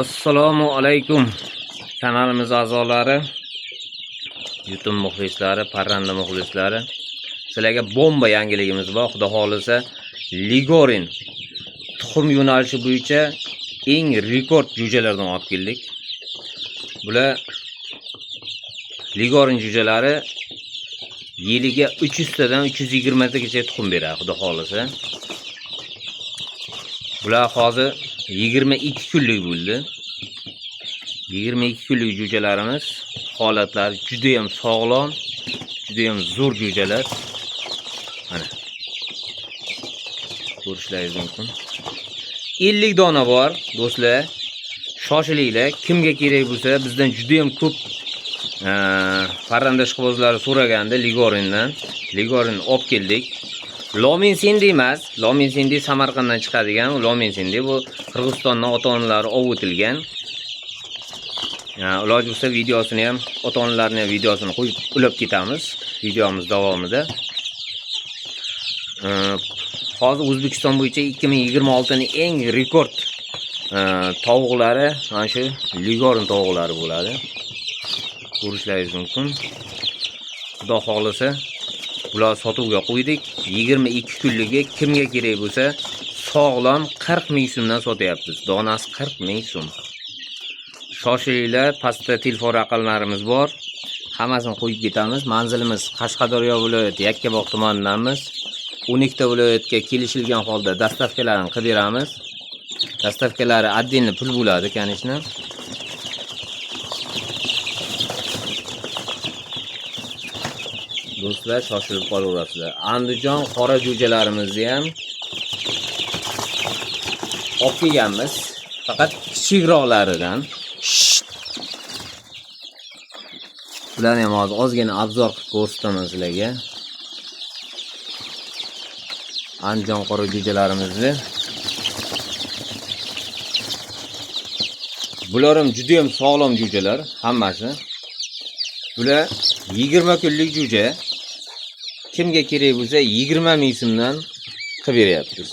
Assalomu alaykum kanalimiz a'zolari, YouTube muxlislari, parranda muxlislari. Sizlarga bomba yangiligimiz bor. Xudo xolisa, Ligorin tuxum yo'nalishi bo'yicha eng rekord jo'jalardan olib keldik. Bular Ligorin jo'jalari yiliga 300 tadan 320 tagacha tuxum beradi, xudo xolisa. Bular hozir 22 kunlik bo'ldi. 22 kunlik jo'jalarimiz holatlari juda ham sog'lom, juda ham zo'r jo'jalar. Mana ko'rishlaringiz mumkin. 50 dona bor, do'stlar. Shoshilinglar. Kimga kerak bo'lsa, bizdan juda ham ko'p parranda ishqibozlari so'raganda Ligorin olib keldik. Lomin Sendi emas, Lomin Sendi Samarqanddan chiqadigan, Lomin Sendi bu Qirg'izistondan ota-onalari olib o'tilgan. Iloji bo'lsa videosini ham, ota-onalarining videosini qo'yib ulab ketamiz videomiz davomida. Hozir O'zbekiston bo'yicha 2026 ning eng rekord tovuqlari mana shu Ligorin tovuqlari bo'ladi. Ko'rishlaringiz mumkin. Xudo xolisa bular sotuvga qo'ydik. 22 kunligi kimga kerak bo'lsa, sog'lom 40 ming so'mdan sotyapmiz. Donasi 40 ming so'm. Shoshilinglar, pastda telefon raqamlarimiz bor. Hammasini qo'yib ketamiz. Manzilimiz Qashqadaryo viloyati Yakkabog' tumanidanmiz. 12 ta viloyatga kelishilgan holda dastavkalarini qilib beramiz. Dastavkalari отдельно pul bo'ladi, конечно. Do'stlar, shoshilib qolaverasizlar. Andijon qora jo'jalarimizni ham olib kelganmiz. Faqat kichikroqlaridan. Bularni ham hozir ozgina obzor qilib ko'rsataman sizlarga. Andijon qora jo'jalarimizni. Bular ham juda ham sog'lom jo'jalar, hammasi. Bular 20 kunlik jo'ja. Kimga kerak bo'lsa 20 ming so'mdan qilib beryapmiz.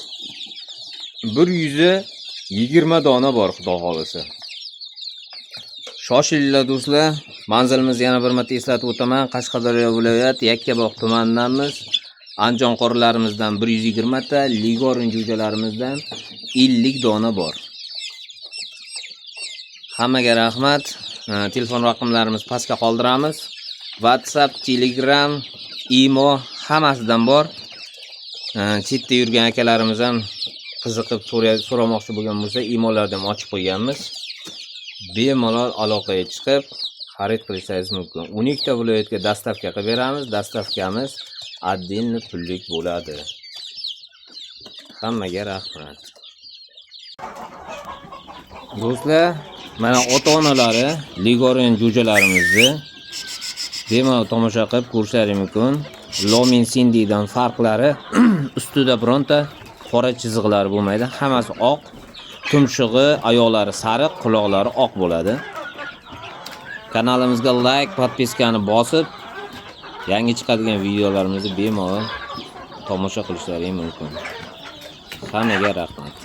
120 dona bor, xudo xolisa. Shoshilinglar do'stlar. Manzilimizni yana bir marta eslatib o'taman. Qashqadaryo viloyati Yakkabog' tumanidanmiz. Andijon qoralarimizdan 120 ta, Ligorin jo'jalarimizdan 50 dona bor. Hammaga rahmat. Telefon raqamlarimiz pastga qoldiramiz. WhatsApp, Telegram, Imo hammasidan bor. Chetda yurgan akalarimiz ham qiziqib so'ramoqchi bo'lgan bo'lsa, imolardan ochib qo'yganmiz. Bemalol aloqaga chiqib xarid qilishingiz mumkin. 12 ta viloyatga dastavka qilib beramiz. Dastavkamiz отдельно pullik bo'ladi. Hammaga rahmat. Do'stlar, mana ota-onalari Ligorin jo'jalarimizni bemalol tomosha qilib ko'rishlaringiz mumkin. Lomin Sendidan farqlari ustida bironta qora chiziqlar bo'lmaydi. Hammasi oq. Tumshug'i, oyoqlari sariq, quloqlari oq bo'ladi. Kanalimizga like, podpiskani bosib, yangi chiqadigan videolarimizni bemalol tomosha qilishlaringiz mumkin. Hammaga rahmat.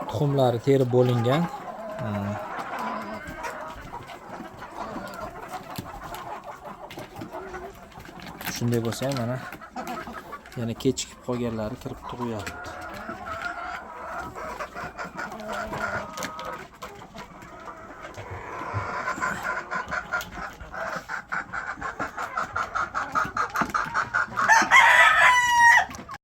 Tuxumlari terib bo'lingan. Shunday bo'lsa ham mana yana kechikib qolganlari kirib tug'yapti.